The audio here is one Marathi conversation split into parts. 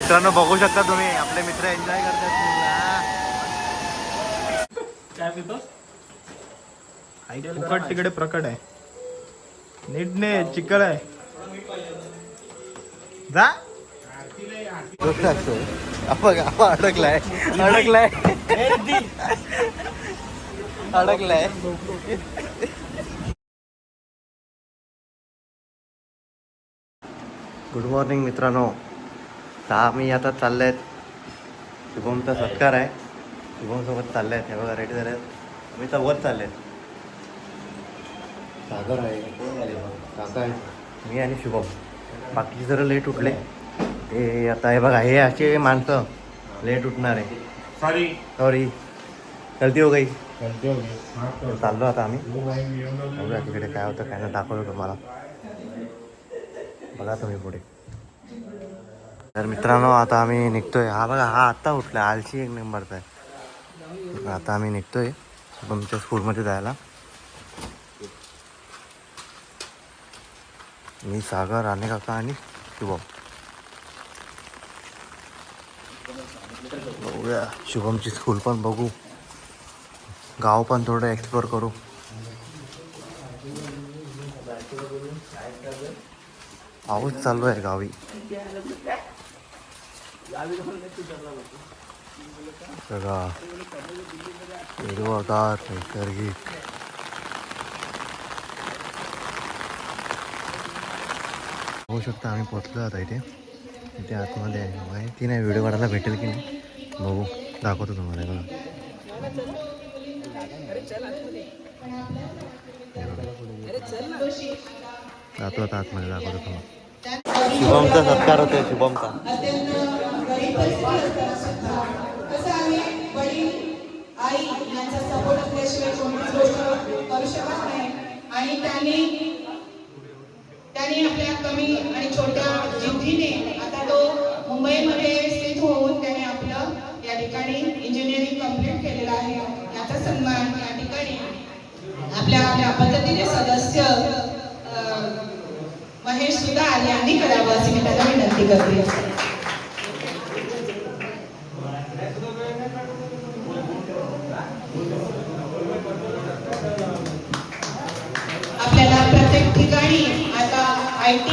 मित्रांनो बघू शकता तुम्ही, आपले मित्र एन्जॉय करतात. काय पितो फुकट तिकडे प्रकट आहे. नीट ने चिकल आहे जा. अडकलाय अडकलाय अडकलाय. गुड मॉर्निंग मित्रांनो. तर आम्ही आता चालले आहेत, शुभमचा सत्कार आहे, शुभमसोबत चालले आहेत. हे बघा रेडी झाले आहेत. आम्ही तर वर चालले आहेत. सागर आहे, काका आहे, मी आणि शुभम. बाकी जरा लेट उठले. हे आता हे बघा, हे असे माणसं लेट उठणार आहे. सॉरी गलती हो गई. चाललो आता आम्ही. बघूया तिकडे काय होतं काय नाही, दाखवतो तुम्हाला. बघा तुम्ही पुढे. तर मित्रांनो आता आम्ही निघतोय. हा बघा, हा आत्ता उठला, आलशी एक नंबरचा आहे. आता आम्ही निघतोय शुभमच्या स्कूलमध्ये जायला. मी, सागर, राणे काका आणि शुभम. बघूया शुभमची स्कूल पण बघू, गाव पण थोडं एक्सप्लोर करू. पाऊस चालू आहे गावी. बघा हिरवगार नैसर्गिक. होऊ शकता आम्ही पोचलो आता इथे. इथे आतमध्ये आहे, माहिती नाही व्हिडिओ काढायला भेटेल की नाही, बघू, दाखवतो तुम्हाला. बघा जातो आता आतमध्ये, दाखवतो तुम्हाला. शुभमचा सत्कार होतोय, शुभमचा. आई यांचा सपोर्ट असल्याशिवाय कोणतीच गोष्ट करू शकत नाही. आणि त्यांनी आपल्या कमी आणि छोट्या जिद्दीने आता तो मुंबईमध्ये स्थित होऊन त्याने आपलं या ठिकाणी इंजिनिअरिंग कंप्लीट केलेलं आहे. याचा सन्मान या ठिकाणी आपल्या पद्धतीने सदस्य महेश सुतार यांनी करावं अशी मी त्याला विनंती करते. आपल्याला प्रत्येक ठिकाणी आता IT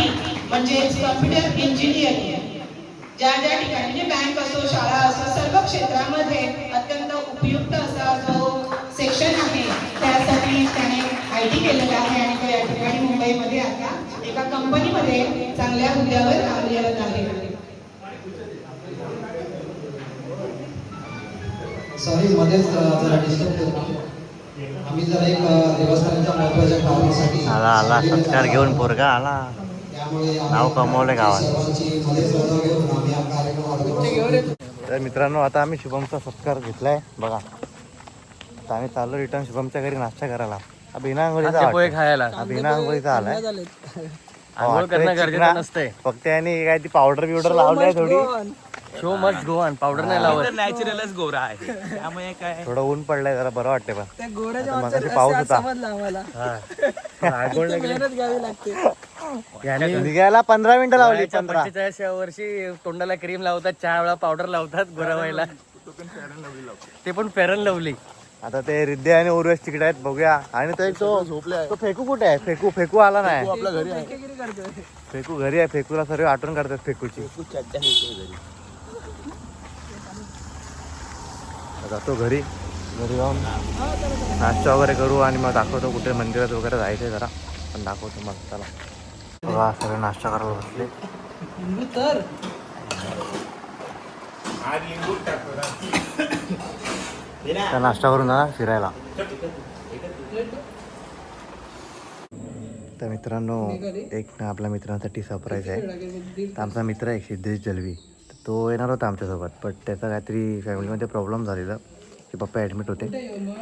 म्हणजेच कॉम्प्युटर इंजिनिअरिंग ज्या ठिकाणी म्हणजे बँक असो, शाळा असो, सर्व क्षेत्रामध्ये अत्यंत उपयुक्त असा जो सेक्शन आहे, त्यासाठी त्याने IT केलेला आहे. आणि तो या ठिकाणी मुंबईमध्ये आता एका कंपनीमध्ये चांगल्या हुद्द्यावर कार्यरत आहे. सॉरी मध्येच जरा डिस्टर्ब करतो. आम्ही जरा एक देवस्थानाच्या महत्त्वाच्या कामासाठी आला सत्कार घेऊन पोरगा आला, नाव कमवलं गावात. तर मित्रांनो आता आम्ही शुभमचा सत्कार घेतलाय बघा. आता आम्ही चाललो रिटर्न शुभमच्या घरी नाश्ता करायला. बिना आंघोळीचा खायला, बिना आंघोळीचा आलाय. फक्त यांनी काय ती पावडर बिवडर लावली थोडी. Show must go on. Powder नाही लावत, नॅचरलच गोरा आहे, त्यामुळे काय थोडं ऊन पडलंय जरा बरं वाटते. पण पाऊस होता, निघायला 15 मिनिटं लावली. 45 वर्षी तोंडाला क्रीम लावतात, 4 वेळा पावडर लावतात गोरा व्हायला, ते पण फेअर लवली. आता ते रिद्धे आणि उर्वेश तिकडे आहेत, बघूया. आणि तो एक तो फेकू कुठे आहे? फेकू आला नाही. आपल्या घरी आहे, फेकू घरी आहे. फेकूला सर्व आठवण करतात फेकूची. जातो घरी जाऊन नाश्ता वगैरे करू आणि मग दाखवतो कुठे मंदिरात वगैरे जायचंय जरा, पण दाखवतो मग. चला बघा सगळे नाश्ता करायला बसले. तर नाश्ता करून जा फिरायला. तर मित्रांनो एक ना आपल्या मित्रांसाठी सरप्राईज आहे. तर आमचा मित्र आहे सिद्धेश जलवी, तो येणार होता आमच्यासोबत, पण त्याचा काहीतरी फॅमिलीमध्ये प्रॉब्लेम झालेला की पप्पा ॲडमिट होते.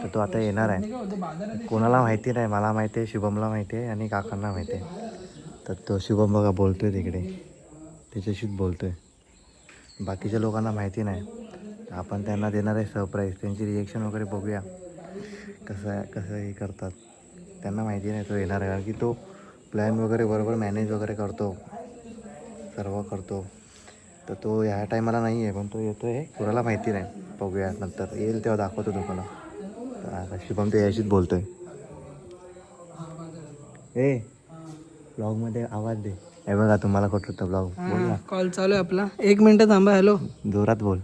तर तो आता येणार आहे. कोणाला माहिती नाही, मला माहिती आहे, शुभमला माहिती आहे आणि काकांना माहिती आहे. तर तो शुभम बघा बोलतोय तिकडे, त्याच्याशीच बोलतोय. बाकीच्या लोकांना माहिती नाही. आपण त्यांना देणार आहे सरप्राईज. त्यांची रिॲक्शन वगैरे बघूया कसं हे करतात. त्यांना माहिती नाही तो येणार आहे, कारण की तो प्लॅन वगैरे बरोबर मॅनेज वगैरे करतो, सर्व करतो. तर तो ह्या टायमाला नाही आहे, पण तो येतो आहे, कुणाला माहिती नाही. बघूया नंतर येईल तेव्हा दाखवतो तुम्हाला. तर आता शुभम ते याशीच बोलतोय. ए ब्लॉगमध्ये आवाज दे. हे बघा तुम्हाला कुठं होतं ब्लॉग. बोल ना. कॉल चालू आहे आपला. 1 मिनिट थांबा. हॅलो जोरात बोल.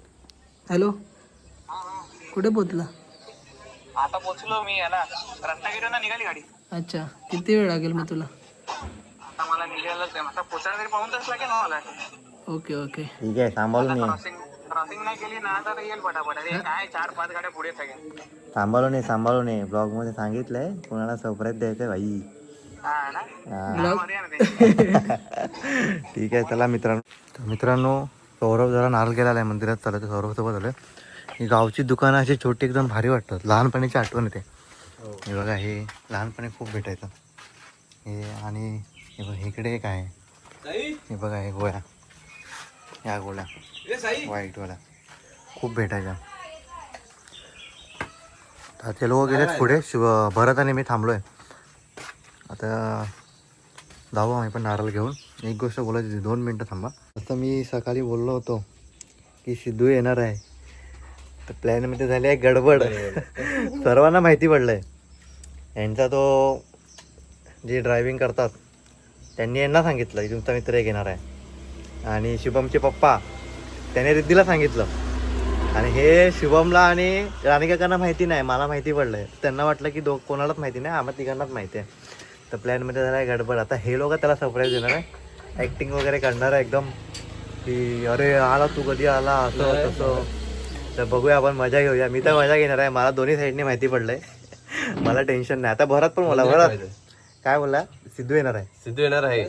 हॅलो, कुठे पोचला? आता पोचलो मी याला रत्नागिरीला निघाली गाडी. अच्छा, किती वेळ लागेल मग तुला? आता मला निघायलाच आहे. आता पोचायला तरी पाऊण तास लागेल ना मला. Okay okay. ठीक आहे, सांभाळून ये. क्रॉसिंग नाही केली ना तर येईल पटापट. अरे काय 4-5 गाड्या पुढे सगळ्या. सांभाळून ये. ब्लॉगमध्ये सांगितलंय कोणाला सरप्राईज द्यायचंय भाई. हा ना. ब्लॉग ठीक आहे, चला मित्रांनो सौरभ जरा नारळ गेलेला आहे मंदिरात. चालत सौरभसोबत आलं. ही गावची दुकानं अशी छोटी एकदम भारी वाटतात. लहानपणीची आठवण येते. हे बघा, हे लहानपणी खूप भेटायचं हे. आणि हे बघा इकडे एक आहे. हे बघा हे गोळ्या, ह्या गोळ्या व्हाईटवाल्या खूप भेटायच्या. तर ते लोक गेलेत पुढे. भरत आणि मी थांबलोय. आता जाऊ आम्ही पण नारळ घेऊन. एक गोष्ट बोलायची, 2 मिनटं थांबा. असं मी सकाळी बोललो होतो की सिद्धू येणार आहे, तर प्लॅनमध्ये झाली आहे गडबड. सर्वांना माहिती पडलंय. यांचा तो जे ड्रायव्हिंग करतात त्यांनी यांना सांगितलं की तुमचा मित्र एक येणार आहे. आणि शुभमचे पप्पा त्याने रिद्धीला सांगितलं. आणि हे शुभमला आणि राणीकाकांना माहिती नाही, मला माहिती पडलंय. त्यांना वाटलं की कोणालाच माहिती नाही, आम्हाला तिघांनाच माहिती आहे. तर प्लॅनमध्ये झाला आहे गडबड. आता हे लोक त्याला सरप्राईज देणार आहे, ॲक्टिंग वगैरे करणार आहे एकदम की अरे आला तू, कधी आला, असं तसं. तर बघूया, आपण मजा घेऊया. मी तर मजा घेणार आहे. मला दोन्ही साईडने माहिती पडलंय, मला टेन्शन नाही. आता भरत पण बोला. भरत काय बोलला? सिद्धू येणार आहे.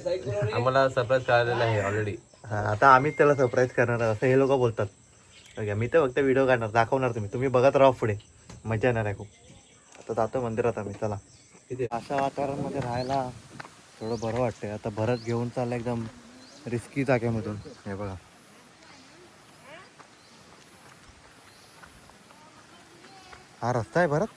आम्हाला सरप्राईज कळालेलं आहे ऑलरेडी. हां, आता आम्हीच त्याला सरप्राईज करणार असं हे लोक बोलतात. ओके, मी तर फक्त व्हिडिओ काढणार, दाखवणार. तुम्ही बघत राहा पुढे, मजा येणार आहे खूप. आता जातो मंदिरात आम्ही. चला. अशा वातावरणामध्ये राहायला थोडं बरं वाटतंय. आता भरत घेऊन चाललं एकदम रिस्की जागेमधून. हे बघा, हा रस्ता आहे भरत.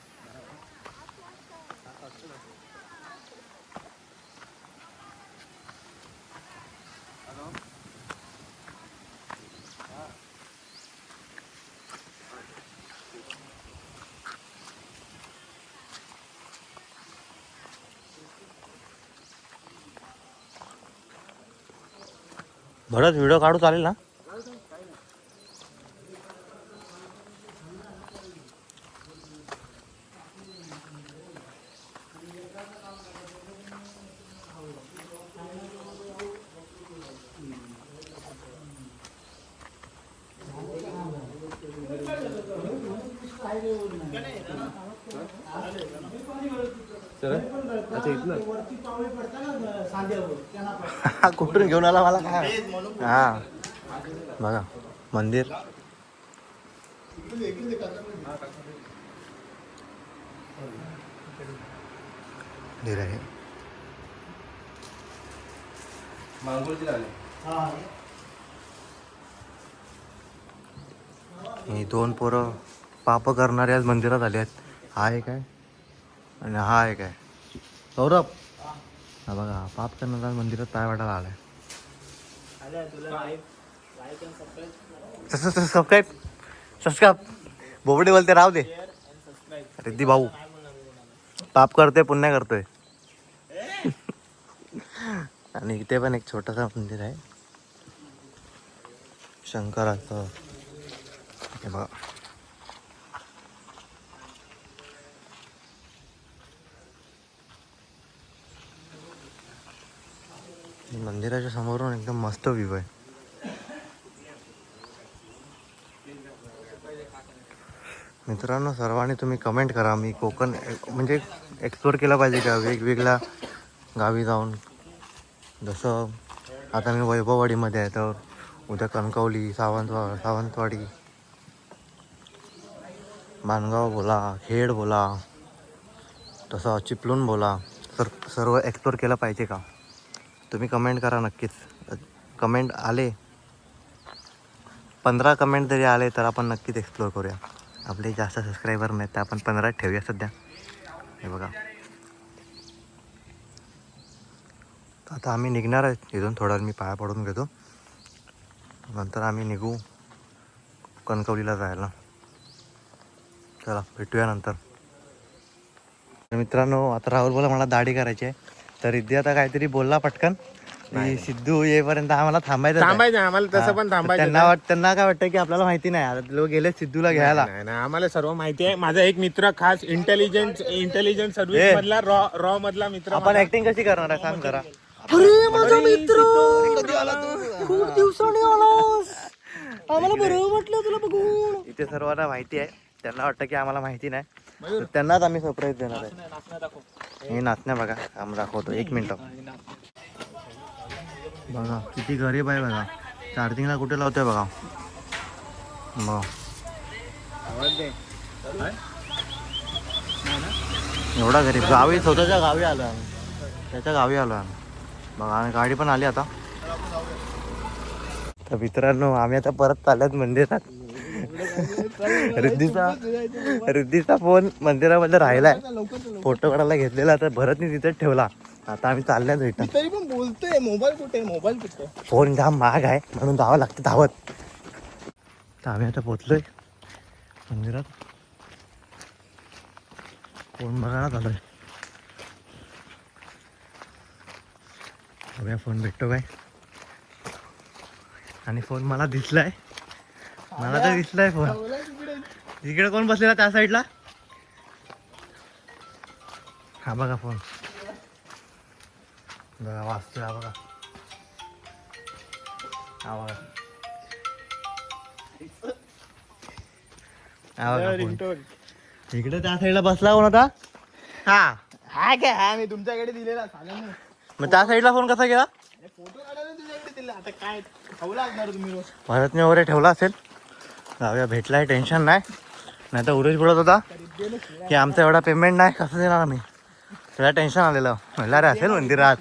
भरत व्हिडिओ काढू चालेल ना? कुठून घेऊन आला मला काय? हा बघा मंदिर. मंदिर आहे. ही 2 पोरं पाप करणारे आज मंदिरात आले आहेत. हा एक आहे आणि हा एक आहे सौरभ. हा बघा, पाप करणारा मंदिरात पाय वाटायला आलाय. सबस्क्राईब बोबडे बोलते, राहू दे. रिद्धी भाऊ पाप करतोय, पुण्य करतोय. आणि इथे पण एक छोटासा मंदिर आहे शंकराचं. हे बघा, मंदिराच्या समोरून एकदम मस्त व्ह्यू आहे. मित्रांनो, सर्वांनी तुम्ही कमेंट करा. मी कोकण म्हणजे एक्सप्लोअर केलं पाहिजे का वेगवेगळ्या गावी जाऊन. जसं आता मी वैभववाडीमध्ये आहे, तर उद्या कणकवली, सावंतवाडी, माणगाव बोला, खेड बोला, तसं चिपळूण बोला. सर्व एक्सप्लोअर केलं पाहिजे का? तुम्ही कमेंट करा नक्कीच. कमेंट आले 15 कमेंट जरी आले तर आपण नक्कीच एक्सप्लोअर करूया. आपले जास्त सबस्क्रायबर नाहीत, तर आपण 15 ठेवूया सध्या. हे बघा, आता आम्ही निघणार आहे इथून. थोडा मी पाया पडून घेतो. नंतर आम्ही निघू कणकवलीला जायला. चला भेटूया नंतर. तर मित्रांनो आता राहुल बोला मला दाढी करायची आहे. तर रिद्धी आता काहीतरी बोलला पटकन की सिद्धू येईपर्यंत आम्हाला थांबायचं आम्हाला तसं पण थांबायचं. त्यांना काय वाटतं की आपल्याला माहिती नाही. आता लोक गेले सिद्धूला घ्यायला. नाही, आम्हाला सर्व माहिती आहे. माझा एक मित्र खास इंटेलिजन्स सर्व्हिस मधला रॉ मधला मित्र. आपण ऍक्टिंग कशी करणार आहे सांग करा. अरे माझा मित्र खूप दिवसांनी आलास. आम्हाला बरं वाटलं तुला बघून. इथे सर्वांना माहिती आहे. त्यांना वाटतं की आम्हाला माहिती नाही. तर त्यांनाच आम्ही सरप्राईज देणार आहे. हे नाचण्या बघा आम्ही दाखवतो. 1 मिनिट बघा किती गरीब आहे बघा. चार्जिंगला कुठे लावतोय बघा. बघा एवढा गरीब. गावी स्वतःच्या गावी आलो आम्ही. त्याच्या गावी आलो आम्ही बघा. आणि गाडी पण आली आता. तर मित्रांनो आम्ही आता परत चालल्यात मंदिरात. रिद्धीचा फोन मंदिरामध्ये राहिलाय. फोटो काढायला घेतलेला तर भरतनी तिथेच ठेवला. आता आम्ही चालल्यात रिटर्न. तरी पण बोलतोय मोबाईल कुठे. फोन जाम महाग आहे म्हणून जावं लागतं धावत. तर आम्ही आता पोचलोय मंदिरात. फोन बघायला चालूय. बघूया फोन भेटतो काय. आणि फोन मला दिसलाय. मला तर दिसलाय फोन. तिकडे कोण बसलेला त्या साईडला. हा बघा फोन बघा वाचतोय. हा बघा हा बघा हा बघा फोन. इकडे त्या साईडला बसला कोण होता. हा काय हा मी तुमच्याकडे दिलेला. मग त्या साईडला फोन कसा गेला. फोटो काढायला तुझ्याकडे दिला. आता काय खाऊ लागणार तुम्ही रोज. भरतने वगैरे ठेवला असेल. जाऊया भेटलाय टेन्शन नाही. नाही तर उरेश बोलत होता की आमचा एवढा पेमेंट नाही कसं देणार आम्ही. त्याला टेन्शन आलेलं. म्हणलं अरे असेल मंदिरात.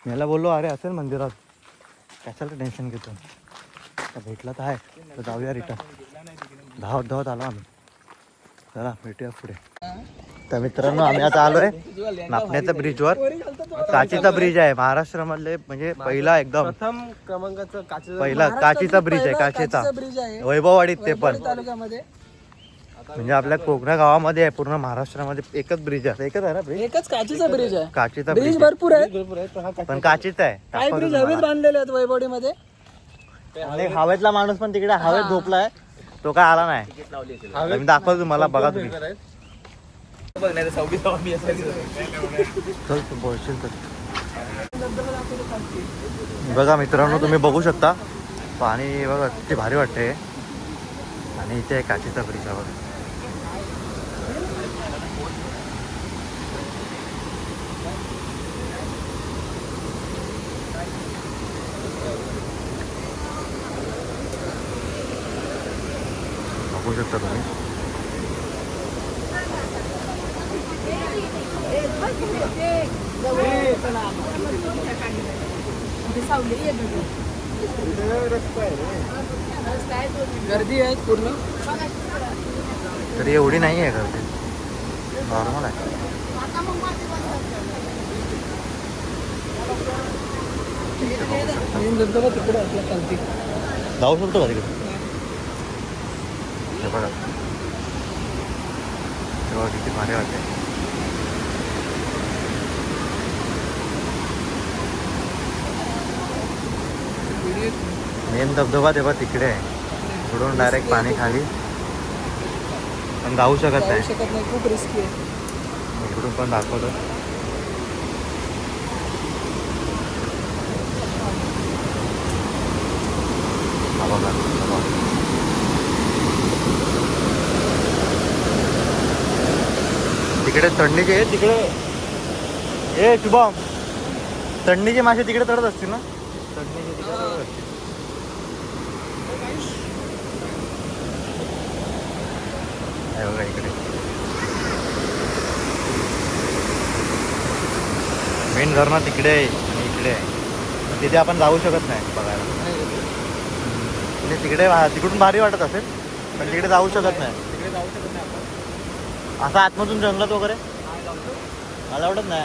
मला बोललो अरे असेल मंदिरात कशाला टेन्शन घेतो. तर भेटला तर आहे तर जाऊया रिटर्न. धावत आलो आम्ही. चला भेटूया पुढे. तर मित्रांनो आम्ही आता आलोय नापण्याच्या ब्रिजवर. काचीचा ब्रिज आहे महाराष्ट्रामधले म्हणजे पहिला एकदम प्रथम क्रमांकाचं पहिला काचीचा ब्रिज आहे. काचेचा ब्रिज आहे वैभववाडीत ते पण तालुक्यामध्ये. म्हणजे आपल्या कोकणा गावामध्ये आहे. पूर्ण महाराष्ट्रामध्ये एकच ब्रिज आहे. एकच आहे ना ब्रिज. एकच काचीचा ब्रिज आहे. काचीचा ब्रिज ब्रिज भरपूर आहे पण काचीचा आहे. काही ब्रिज हवेत बांधलेले आहेत वैभवडीमध्ये. आणि हवेतला माणूस पण तिकडे हवेत झोपलाय. तो काय आला नाही. मी दाखवतो तुम्हाला बघा तुम्ही. चल तू बोलशील तर. बघा मित्रांनो तुम्ही बघू शकता पाणी बघा किती भारी वाटते. आणि इथे आहे काचीचा ब्रिज आहे बघा. बघू शकता तुम्ही. गर्दी आहे पूर्ण. तरी एवढी नाही आहे गर्दी. नॉर्मल आहे. धबधबा तिकडे आपल्या खालती. जाऊ शकतो का तिकडे. हे बघा तेव्हा किती भारी वाटते. मेन धबधबा तेव्हा तिकडे आहे. पुढून डायरेक्ट पाणी खाली. पण जाऊ शकत नाही. शकत नाही. खूप रिस्की आहे. इकडून पण दाखवतो. हा बघा तिकडे चढणीचे आहे. तिकडे ए शुभम चढणीचे मासे तिकडे चढत असतील ना. चढणीचे तिकडे चढत असतील. हे बघा इकडे मेन धरणं तिकडे आहे आणि इकडे आहे. तिथे आपण जाऊ शकत नाही बघायला. म्हणजे तिकडे तिकडून भारी वाटत असेल पण तिकडे जाऊ शकत नाही. असं आतमधून जंगलात वगैरे मला आवडत नाही.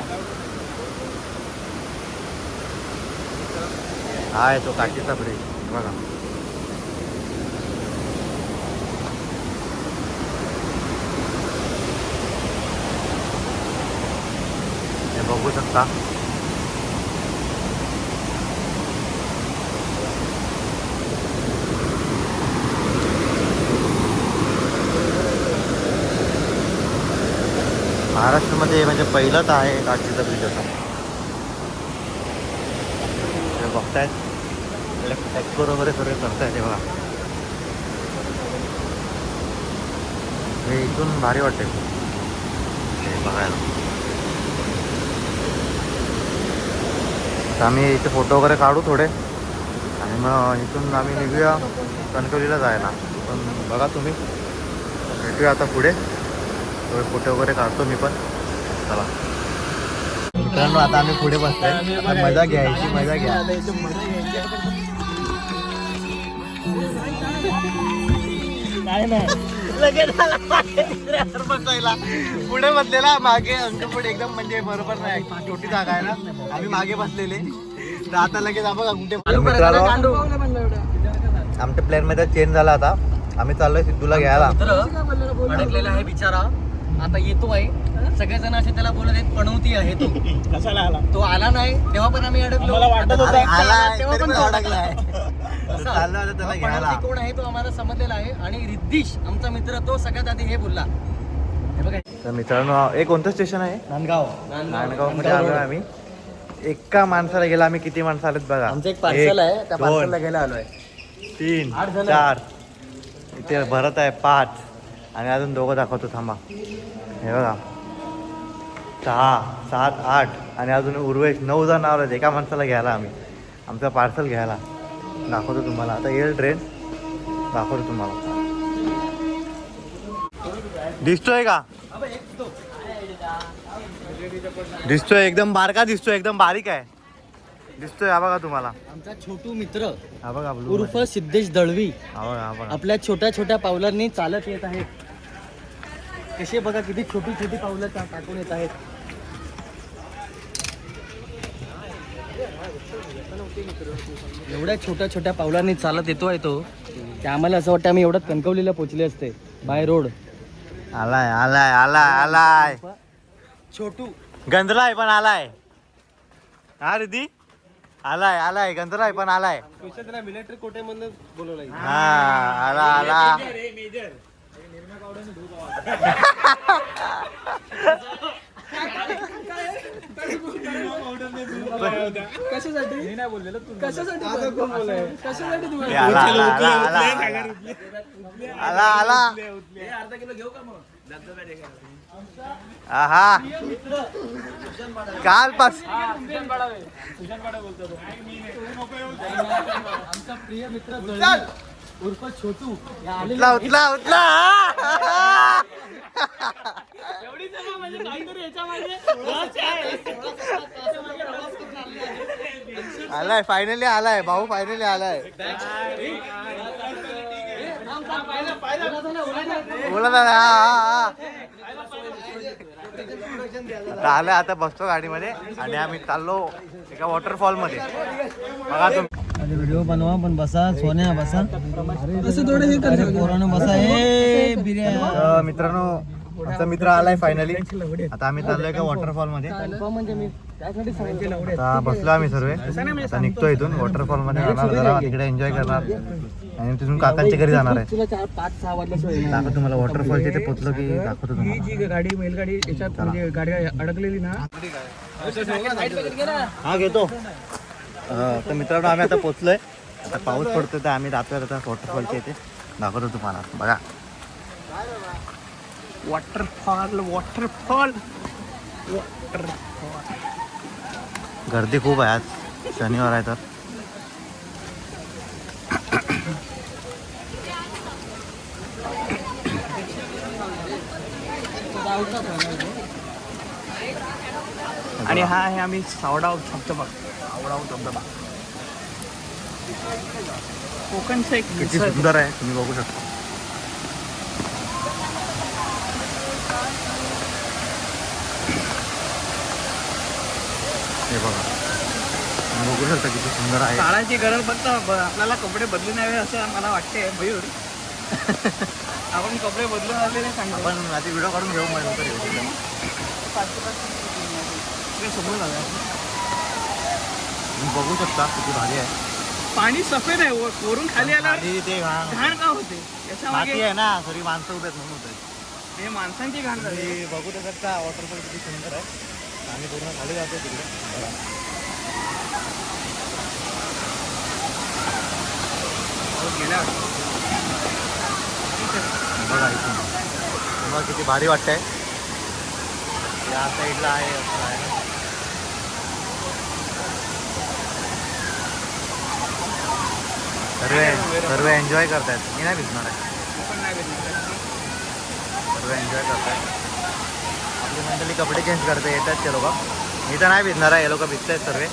हा आहे तो काचीचा ब्रिज. बघा हे बघू शकता. महाराष्ट्रामध्ये म्हणजे पहिलंच आहे काचीचा ब्रिज असं. हे बघतायत एक्सप्लोर वगैरे सर्व करतायत. हे बघा हे इथून भारी वाटते हे बघायला. तर आम्ही इथे फोटो वगैरे काढू थोडे आणि मग इथून आम्ही निघूया कणकवलीला जायला. पण बघा तुम्ही भेटूया आता पुढे. थोडे फोटो वगैरे काढतो मी पण. चला मित्रांनो आता आम्ही पुढे बसतोय. मजा घ्यायची मजा घ्या. पुढे बसलेला मागे अंक पुढे एकदम म्हणजे बरोबर नाही. छोटी जागा आहे ना आम्ही मागे बसलेले. तर आता लगेच आपण कुठे मित्रांनो आमच्या प्लॅन मध्ये चेंज झाला. आता आम्ही चाललोय सिद्धूला घ्यायला. अडकलेला आहे बिचारा. आता येतो आहे. सगळेजण असे त्याला बोलत आहेत पणवती आहे तो. कशाला आला? तो आला नाही तेव्हा पण आम्ही अडकलो. मला वाटत होतं. तेव्हा पण तो अडकलाय. चाललो आता त्याला घ्यायला. पणवती कोण आहे तो आम्हाला समजलेला आहे. आणि रिद्धिश आमचा मित्र तो सगळ्यात आधी हे बोलला. हे बघा तर मित्रांनो हे कोणतं स्टेशन आहे? नांदगाव मध्ये आलोय आम्ही. एका माणसाला गेला. आम्ही किती माणसं आलेत बघा. आमचं एक पार्सल आहे. त्या 1, पार्सलला घ्यायला आलोय. 3, 8 जण. 4 इथे भरत आहे 5 आणि अजून दोघं दाखवतो थांबा. हे बघा 6, 7, 8 आणि अजून उर्वेश 9 जण आले एका माणसाला घ्यायला आम्ही. आमचं पार्सल घ्यायला दाखवतो तुम्हाला. आता येईल ट्रेन दाखवतो तुम्हाला. दिसतोय का? दिसतोय एकदम बारका दिसतोय. एकदम बारीक आहे दिसतोय. हा बघा तुम्हाला आमचा छोटू मित्र हा बघा उर्फ सिद्धेश दळवी हा बघा हा बघा. आपल्या छोट्या छोट्या पावलांनी चालत येत आहेत. कसे बघा किती छोटी छोटी पावलं टाकून येत आहेत. एवढ्या छोट्या छोट्या पावलांनी चालत येतोय तो. ते आम्हाला असं वाटतं आम्ही एवढ्यात कणकवलीला पोहोचले असते बाय रोड. आलाय आलाय आलाय आलाय. छोटू गंधलाय पण आलाय. हा रिधी आलाय आलाय गंधलाय पण आलाय. मिलिटरी कोटेमधून बोलवलं. हा आला आला. आला आला. हा काल पास आमचा प्रिय मित्र उर्फ छोटू उतला उतला उतला. आलाय फायनली आलाय भाऊ. फायनली आलाय. बोला ना. आता आलं. आता बसतो गाडीमध्ये आणि आम्ही चाललो एका वॉटरफॉल मध्ये. बघा तुम्ही व्हिडिओ बनवा पण बसा सोन्या बसा. असं थोडं हे कर पोरानं बसा. ए बिर्याणी. मित्रांनो आमचा मित्र आलाय फायनली. आता आम्ही चाललोय का वॉटरफॉल मध्ये. म्हणजे मी त्यासाठी सांगितलं. आता बसलो आम्ही सर्व. आता निघतो इथून वॉटरफॉल मध्ये जाणार. जरा तिकडे एन्जॉय करणार आणि तिथून काकांच्या घरी जाणार आहे. तुला 4-5-6 वाजता दाखवतो तुम्हाला वॉटरफॉलच्या इथे पोहोचलो की दाखवतो तुम्हाला. जी गाडी बैलगाडी याच्यात म्हणजे गाडी अडकलेली ना. हा घेतो. तर मित्रांनो आम्ही आता पोहोचलोय. आता पाऊस पडतोय तर आम्ही जातोय आता वॉटरफॉलच्या इथे. दाखवतो तुम्हाला बघा. वॉटरफॉल वॉटरफॉल गर्दी खूप आहे आज. शनिवार आहे तर. आणि हा आहे आम्ही सावडाव धबधबा. सावडाव धबधबा कोकणचं एक किती सुंदर आहे तुम्ही बघू शकता. हे बघा तुम्ही बघू शकता किती सुंदर आहे. काळाची गरज फक्त आपल्याला कपडे बदलून यावे असं मला वाटते मयूर. आपण कपडे बदलून आलेले सांगतो. आपण आधी व्हिडिओ काढून घेऊ मग नंतर येऊ. समोर जाऊया. तुम्ही बघू शकता किती भारी आहे. पाणी सफेद आहे वरून खाली आला आधी ते घाण घाण का होते याच्या माती मागे आहे ना, सगळी माणसं उभे आहेत म्हणून होत आहे. हे माणसांची घाण झाली. तुम्ही बघू शकता वॉटरफॉल किती सुंदर आहे. आम्ही पूर्ण खाली जातो तिकडे. गेल्या बघा इथून तुम्हाला किती भारी वाटतंय. या साईडला आहे असं आहे. सर्व एन्जॉय करतायत. मी नाही भिजणार आहे. पण नाही भेटणार. सर्व एन्जॉय करतायत. आपली मंडळी कपडे चेंज करते येतात ते लोक. मी तर नाही भिजणार आहे. हे लोक भिजत आहेत सर्व.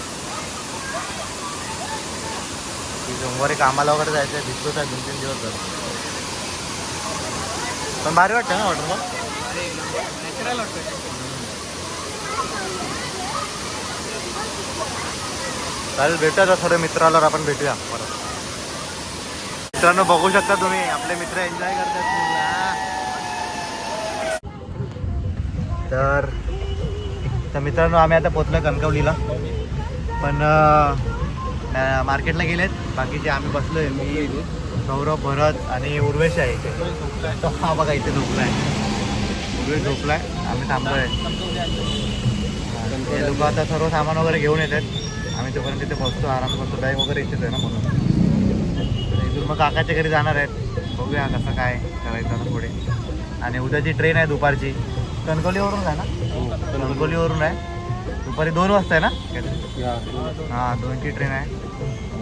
सोमवारी कामाला वगैरे जायचं आहे. भिजतोच आहे 2-3 दिवस झाले. पण भारी वाटतं ना वॉटरफॉल. नॅचरल वाटतं. चालेल भेटूया सर्व मित्राला. आपण भेटूया परत. मित्रांनो बघू शकता तुम्ही आपले मित्र एन्जॉय करतात. तर मित्रांनो आम्ही आता पोचलो कणकवलीला. पण मार्केटला गेलेत बाकीचे. आम्ही बसलोय. मी सौरभ, भरत आणि उर्वेश आहे. तो हा बघा इथे झोपलाय. उर्वेश झोपलाय. आम्ही थांबलोय. ते लोक आता सर्व सामान वगैरे घेऊन येतात. आम्ही तोपर्यंत तिथे बसतो, आराम करतो. बॅग वगैरे इथेच आहे ना म्हणून. इथून मग काकाच्या घरी जाणार आहेत. बघूया कसं काय करायचं ना पुढे. आणि उद्याची ट्रेन आहे दुपारची. कणकवलीवरून आहे ना. कणकवलीवरून आहे. दुपारी 2 वाजता आहे ना. हां 2ची ट्रेन आहे.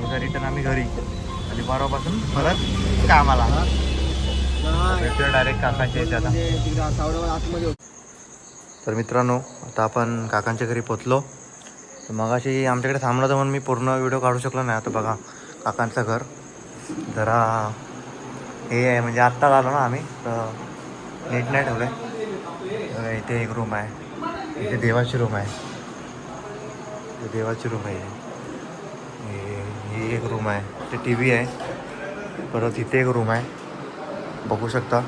उद्या रिटर्न आम्ही घरी. आणि परवापासून परत कामाला. भेटूया डायरेक्ट काकांच्या इथे आता. तर मित्रांनो आता आपण काकांच्या घरी पोचलो. तर मगाशी आमच्याकडे थांबलं तर म्हणून मी पूर्ण व्हिडिओ काढू शकलो नाही. आता बघा काकांचं घर जरा हे आहे म्हणजे आत्ता आलो ना आम्ही. तर नीट नाही ठेवलं आहे. इथे एक रूम आहे. इथे देवाची रूम आहे. देवाची रूम आहे. ही एक रूम आहे. ते टी व्ही आहे. परत इथे एक रूम आहे बघू शकता.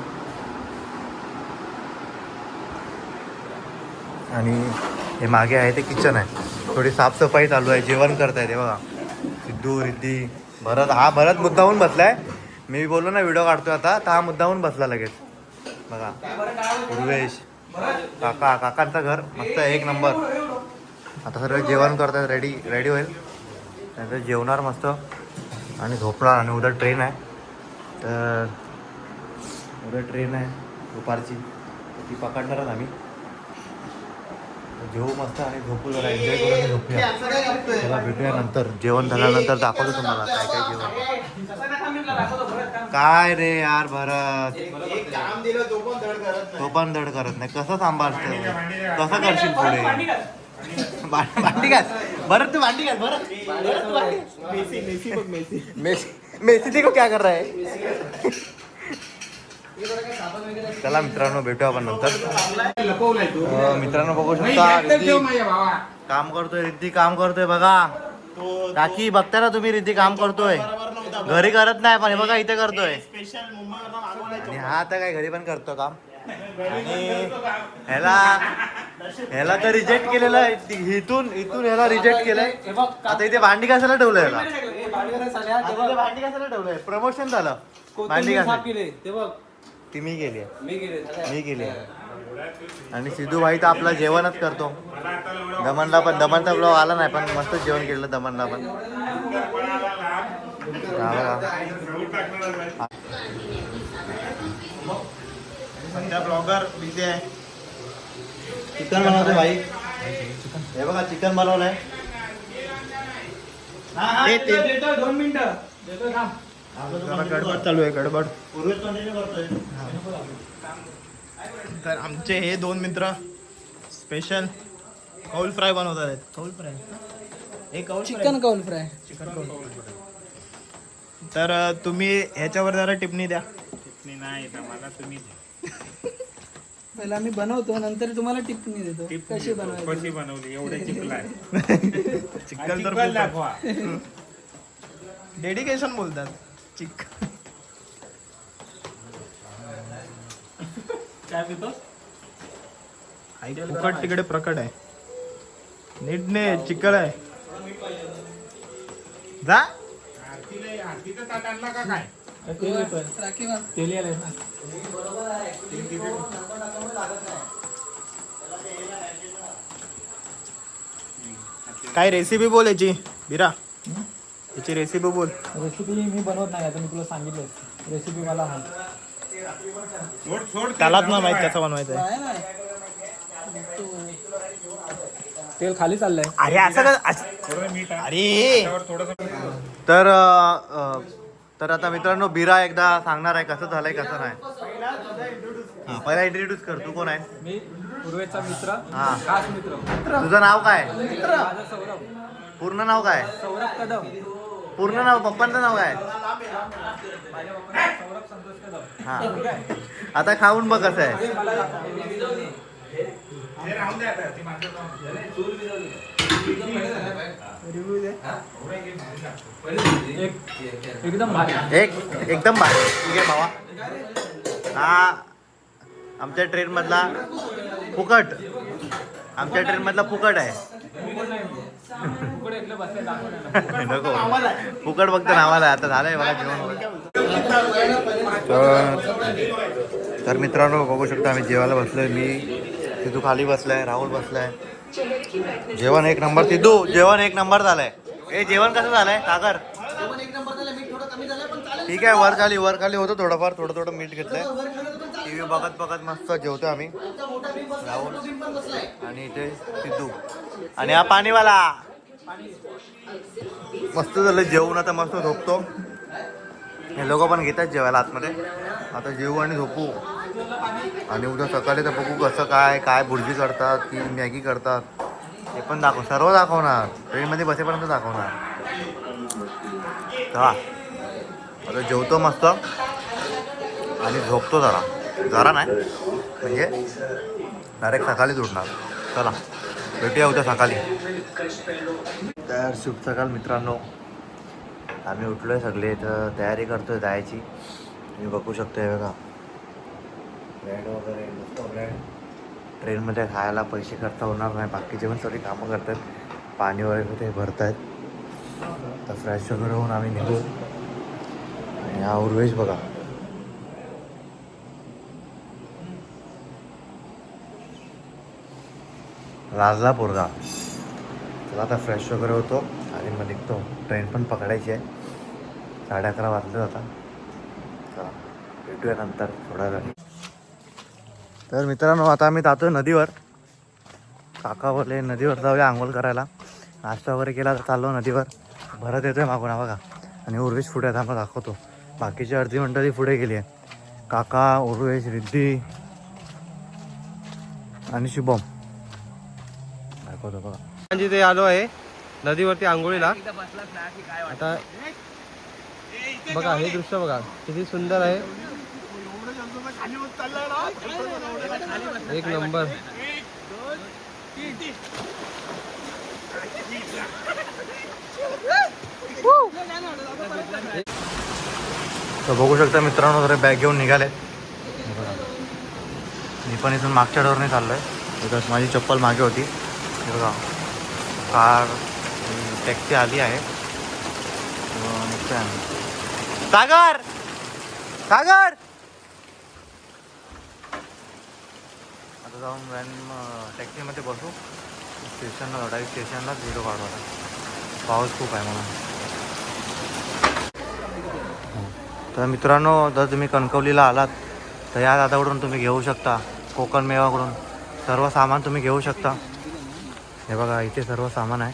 आणि हे मागे आहे ते किचन आहे. थोडी साफसफाई चालू आहे. जेवण करताय ते बघा. सिद्धू, रिद्धी, भरत. हा भरत मुद्दाहून बसलाय. मी बोललो ना व्हिडिओ काढतोय आता. तर हा मुद्दाहून बसला लगेच बघा. उर्वेश, काकांचं घर मस्त 1 नंबर. आता सर्व जेवण करतात. रेडी होईल. नंतर जेवणार मस्त आणि झोपणार. आणि उद्या ट्रेन आहे. तर उद्या ट्रेन आहे दुपारची. ती पकडणारच आम्ही. जेवू मस्त आणि झोपू. जरा एन्जॉय करून झोपूया. तेव्हा भेटूया नंतर. जेवण झाल्यानंतर दाखवतो तुम्हाला काय काय जेवण. काय रे यार भरत. तो पण धड करत नाही. कसं सांभाळतो. कसं करशील पुढे. भांडी घाल भरत. तू भांडी घाल भरत. मेसी देखो क्या कर रहा है. चला मित्रांनो भेटू आपण नंतर. मित्रांनो बघू शकता रिद्धी काम करतोय. रिद्धी काम करतोय बघा. काकी बघता ना तुम्ही. रिद्धी काम करतोय. घरी करत नाही पण हे बघा इथे करतोय. आणि हा आता काय घरी पण करतो काम. आणि ह्याला तर रिजेक्ट केलेलं आहे. इथून ह्याला रिजेक्ट केलंय. आता इथे भांडी कशाला ठेवलंय ह्याला. भांडी कशाला ठेवलंय. प्रमोशन झालं. भांडी घासायला ती मी केली आहे. आणि सिद्धू भाई तर आपला जेवणच करतो. दमनचा ब्लॉग आला नाही पण मस्त जेवण केलं दमनला पण. सध्या ब्लॉगर बिझी आहे. चिकन बनवतोय भाई. हे बघा चिकन बनवलंय. 2 मिनिटं देतो थांब. गडबड चालू आहे. गडबड. तर आमचे हे 2 मित्र स्पेशल कौल फ्राय बनवतात आहेत. कौल फ्राय. चिकन कौल फ्राय. तर तुम्ही ह्याच्यावर जरा टिप्पणी द्या. नाही मला तुम्ही पहिला आम्ही बनवतो नंतर तुम्हाला टिप्पणी देतो कशी बनवायची. कशी बनवली एवढे चिकलाय चिकन तर चिकन दाखवा. डेडिकेशन बोलतात. काय पितो फुकट तिकडे प्रकट आहे. नीट ने चिकन आहे. जा आरतीचं ताट आणला का काय राखी बांध. काय रेसिपी बोल याची बिरा. याची रेसिपी बोल. रेसिपी मी बनवत नाही आता मी तुला सांगितलं रेसिपी मला सोड सोड त्यालाच ना माहित कसं बनवायचं आहे. आहे ना तेल खाली चाललंय. अरे असं थोडं मीठ आहे. अरे त्यावर थोडंसं तर आता मित्रांनो बिरा एकदा सांगणार आहे कसं झालंय कसं नाही. हा पहिला इंट्रोड्यूस कर. तू कोण आहे? मी पूर्वेचा मित्र हा खास मित्र तुझं नाव काय? माझं सौरभ पूर्ण नाव काय? सौरभ कदम. पूर्ण नाव पप्पांचं नाव काय? सौरभ संतोष कदम. हा आता खाऊन बघ कसं आहे. हे राहून द्या आता. ती मागं एकदम भारी. एकदम भारी. ठीक आहे भावा. हा आमच्या ट्रेन मधला फुकट. आमच्या ट्रेन मधला फुकट आहे. नको फुकट फक्त नावाला. आता झालंय मला जेवण. तर मित्रांनो बघू शकता आम्ही जेवायला बसलोय. मी सिद्धू खाली बसलाय, राहुल बसलाय. जेवण एक नंबर. सिद्धू जेवण एक नंबर झालंय. हे जेवण कसं झालंय सागर? ठीक आहे. वर खाली होतं थोडंफार. थोडं मीठ घेतलंय. टी व्ही बघत मस्त जेवतो आम्ही. राहुल आणि इथे सिद्धू आणि हा पाणीवाला. मस्त झालं जेवून. आता मस्त झोपतो. हे लोक पण घेतात जेवायला आतमध्ये. आता जेवू आणि झोपू. आणि उद्या सकाळी तर बघू कसं काय भुर्जी करतात की मॅगी करतात हे पण सर्व दाखवणार. ट्रेनमध्ये बसेपर्यंत दाखवणार. हा आता जेवतो मस्त आणि झोपतो जरा नाही म्हणजे डायरेक्ट सकाळीच उठणार. चला भेटूया उद्या सकाळी. तर शुभ सकाळ मित्रांनो. आम्ही उठलोय सगळे. तर तयारी करतोय जायची. तुम्ही बघू शकतोय बघा ब्रेड वगैरे मस्त ब्रेड. ट्रेनमध्ये खायला पैसे खर्च होणार नाही. बाकीचे पण सगळी कामं करतात. पाणी वगैरे ते भरत आहेत. तर फ्रेश वगैरे होऊन आम्ही निघू. आणि हा उर्वेश बघा लाजला पोरगा. चला आता फ्रेश वगैरे होतो आणि मग निघतो. ट्रेन पण पकडायची आहे. 11:30 वाजले आता. चला भेटूया नंतर थोड्या वेळाने. तर मित्रांनो आता आम्ही जातो नदीवर. काका बोलले नदीवर जाऊया आंघोळ करायला. नाश्ता वगैरे केला तर चाललो नदीवर. भरत येतोय मागून हा बघा. आणि उर्वेश पुढे आता आम्हाला दाखवतो. बाकीची अर्धी मंडळी पुढे गेली आहे. काका, उर्वेश, रिद्धी आणि शुभम दाखवतो बघा. जिथे आलो आहे नदीवरती आंघोळीला. आता बघा हे दृश्य बघा किती सुंदर आहे. एक नंबर. तर बघू शकता मित्रांनो जरा बॅग घेऊन निघाले. मी पण इथून मागच्या डोरने चाललो आहे. बिकॉज माझी चप्पल मागे होती. बघा कार टॅक्सी आली आहे. सागर सागर आता जाऊन व्हॅन टॅक्सीमध्ये बसू. स्टेशनला डायरेक्ट स्टेशनलाच व्हिडिओ काढू. पाऊस खूप आहे म्हणून. तर मित्रांनो जर तुम्ही कणकवलीला आलात तर या दादाकडून तुम्ही घेऊ शकता. कोकण मेवाकडून सर्व सामान तुम्ही घेऊ शकता. हे बघा इथे सर्व सामान आहे.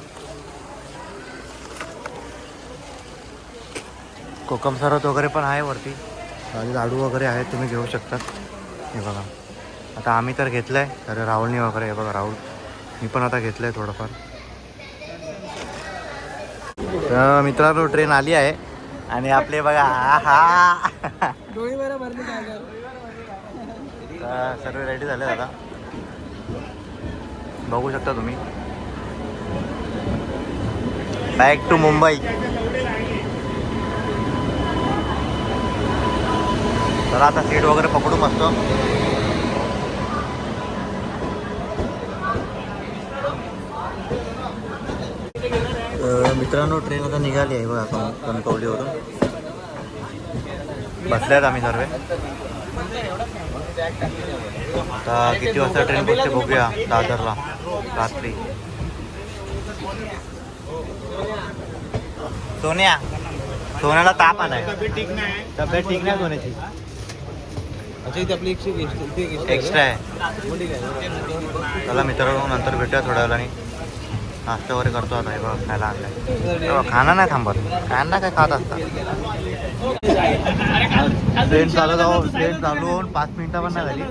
कोकम सरत वगैरे पण आहे वरती. लाडू वगैरे आहेत तुम्ही घेऊ शकतात. हे बघा आता आम्ही तर घेतलं आहे. तर राहुलनी वगैरे हे बघा राहुल मी पण आता घेतलं आहे थोडंफार. तर मित्रांनो ट्रेन आली आहे आणि आपले बघा हा डोळी बरं भरली काय सर्व रेडी झाले आता, बघू शकता तुम्ही. Back to Mumbai. तर आता सीट वगैरे पकडू मस्त. मित्रांनो ट्रेन आता निघाली आहे बघा कणकवलीवरून. बसल्यात आम्ही सर्व. आता किती वाजता ट्रेन पोचते बघूया. दादरला रात्री. सोन्याला ताप आलाय. तब्येत ठीक नाही सोन्याची. एक्स्ट्रा आहे. चला मित्रांनो नंतर भेटूया थोड्या वेळाने. नाश्ता वगैरे करतो आता. हे बघा खायला आणलाय. खाना नाही थांबत. खायला काय खात असतात. ट्रेन चालू होऊन 5 मिनिटं पण नाही झाली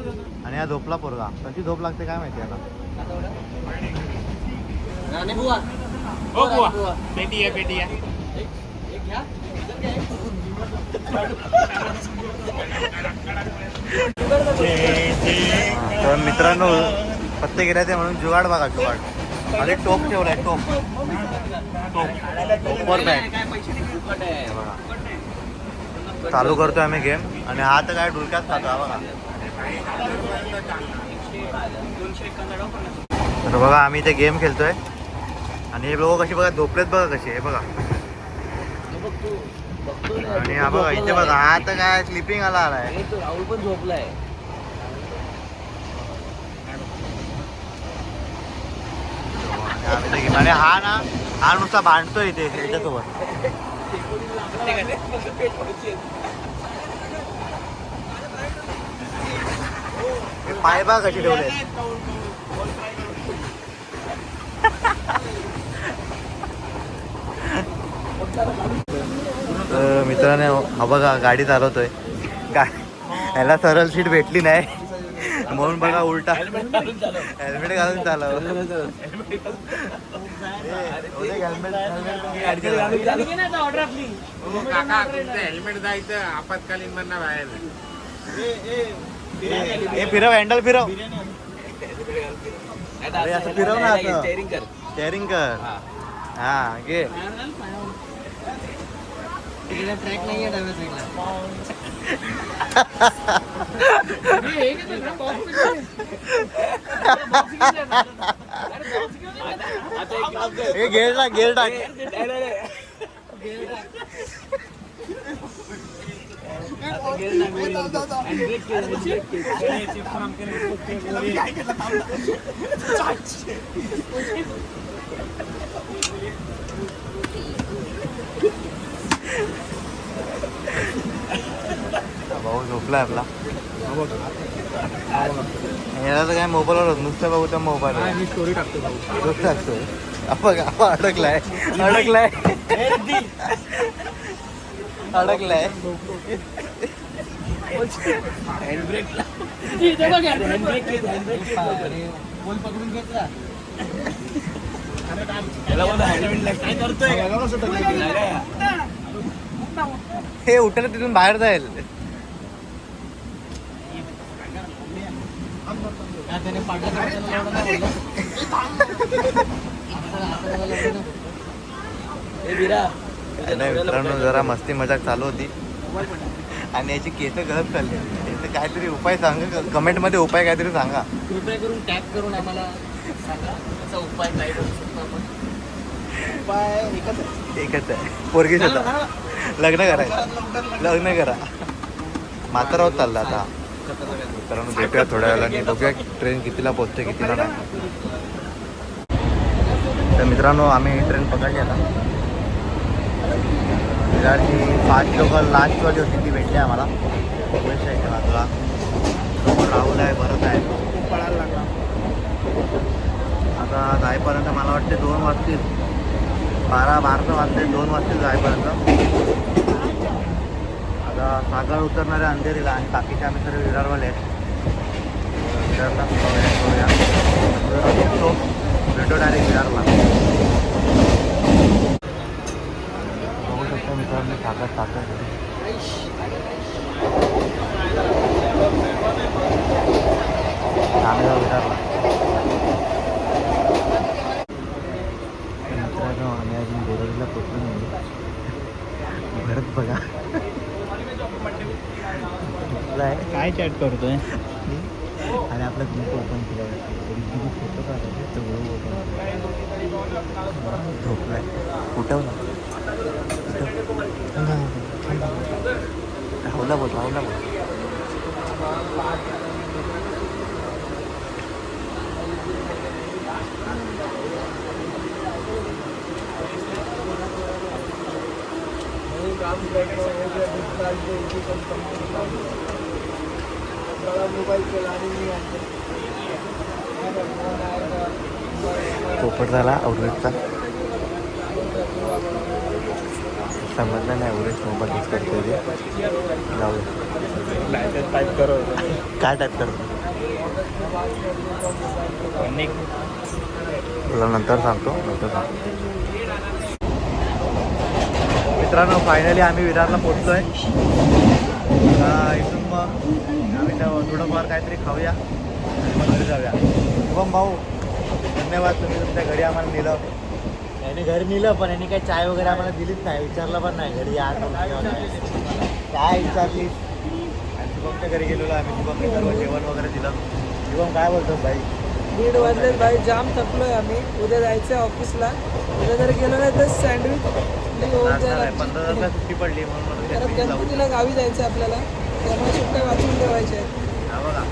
आणि हा झोपला पोरगा. कशी झोप लागते काय माहिती आता. तर मित्रांनो पत्ते गिरायचे म्हणून जुगाड बघा. जुगाड आणि टोप ठेवलाय. टोपवर बॅग. चालू करतोय आम्ही गेम आणि हा तर काय डुलक्यात खातो हा बघा. तर बघा आम्ही इथे गेम खेळतोय आणि हे बघा कशी बघा झोपलेत बघा कशी. हे बघा आणि हा बघा इथे बघा हा तर काय स्लिपिंग आलाय. राहुल पण झोपलाय. आणि हा नुसता भांडतोय इथे याच्यासोबत. पाय बघा कशी ठेवले. मित्रांनो हा बघा गाडी चालवतोय. याला सरळ सीट भेटली नाही म्हणून बघा उलटा हेल्मेट घालून चालव. हेल्मेट जायचं आपत्कालीन मधनं बाहेर. हे फिरव. हँडल फिरव. असं फिरव ना. असं स्टेअरिंग कर. हा घे. ट्रॅक नाही आहे डाव्या साईडला. हे गेअर टाक. गेअर टाक. भाऊ झोपलाय आपला. याला तर काय मोबाईलवर नुसतं बघू त्या मोबाईल स्टोरी टाकतो. टाकतोय. अडकलाय. बोल पकडून घेतला. हे उठलं तिथून बाहेर जाईल. मित्रांनो जरा मस्ती मजाक चालू होती आणि याची केस गळत चालली. याचं काहीतरी उपाय सांगा. कमेंट मध्ये उपाय काहीतरी सांगा. कृपया करून टॅग करून आम्हाला सांगा त्याचा उपाय काय करू शकतो आपण. उपाय एकच आहे. पोरगी स्वतः लग्न करा. म्हातारा होत चालला आता. मित्रांनो भेटूया थोड्या वेळाने. बघूया ट्रेन कितीला पोहोचते कितीला नाही. तर मित्रांनो आम्ही ट्रेन पकडली आता. विराटची 5 लोक लास्टवाली होती ती भेटली आम्हाला. बाजूला राहुल आहे. भरत आहे. खूप पळायला लागला. आता जाईपर्यंत मला वाटते 2 वाजतील. 12 वाजते. 2 वाजतील जाईपर्यंत. आता सागर उतरणारे अंधेरीला आणि बाकीचे आम्ही सर्व विरारवाले आहेत. विरारला भेटो डायरेक्ट विरारला. बघू शकता मित्रांनो सागर बसला आहे काय चॅट करतोय आणि आपला ग्रुप ओपन केला फोटो काढायचे तो ग्रुप ओपन झोपलाय कुठं राहुलला बोल पोपट झाला आउटलेटचा समजलं नाही आउटलेट मोबाईल यूज करतोय ते जाऊ टाईप करो काय टाईप करतो तुला नंतर सांगतो मित्रांनो फायनली आम्ही विरारला पोहोचलोय इथून मग आम्ही थोडंफार काहीतरी खाऊया आणि मग घरी जाऊया शुभम भाऊ धन्यवाद तुम्ही तुमच्या घरी आम्हाला नेलं यांनी घरी नेलं पण यांनी काही चाय वगैरे आम्हाला दिलीच नाही विचारलं पण नाही घरी या काय विचारलीस आणि शुभमच्या घरी गेलेलो आम्ही शुभमने सर्व जेवण वगैरे दिलं शुभम काय बोलतो भाई 1:30 वाजले भाई जाम थकलोय आम्ही उद्या जायचं आहे ऑफिसला उद्या जर गेलो नाही तर सँडविच 15 सुट्टी पडली म्हणून परत गणपतीला गावी जायचं आपल्याला त्यामुळे सुट्ट्या वाचून ठेवायच्या आहेत हा बघा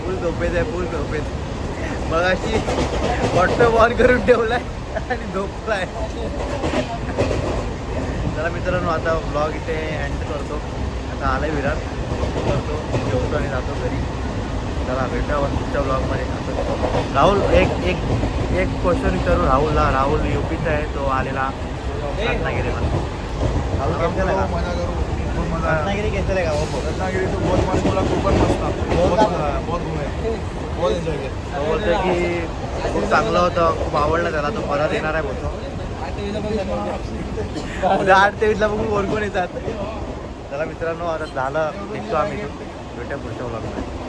फुल झोपेत आहे फुल झोपेत मग अशी व्हॉट्सअप ऑन करून ठेवलाय आणि झोपलाय चला मित्रांनो आता ब्लॉग इथे एंड करतो आता आलाय विरार करतो जेवतो आणि जातो घरी चला भेटूया पुढच्या ब्लॉगमध्ये राहुल एक क्वेश्चन विचारू राहुलला राहुल यूपीचा आहे तो आलेला रत्नागिरीला राहुल कैसे लगा रत्नागिरी कैसे लगा वो रत्नागिरी तो बहुत मस्त बोला कोकण मस्त बहुत घुमे बहुत एन्जॉय किया तो बोलतोय की खूप चांगलं होतं खूप आवडलं त्याला तो परत येणार आहे बोलतो उद्या 8:23ला बघून कोण येतात चला मित्रांनो आता झालं निघतो आम्ही भेटूया पुढच्या ब्लॉगमध्ये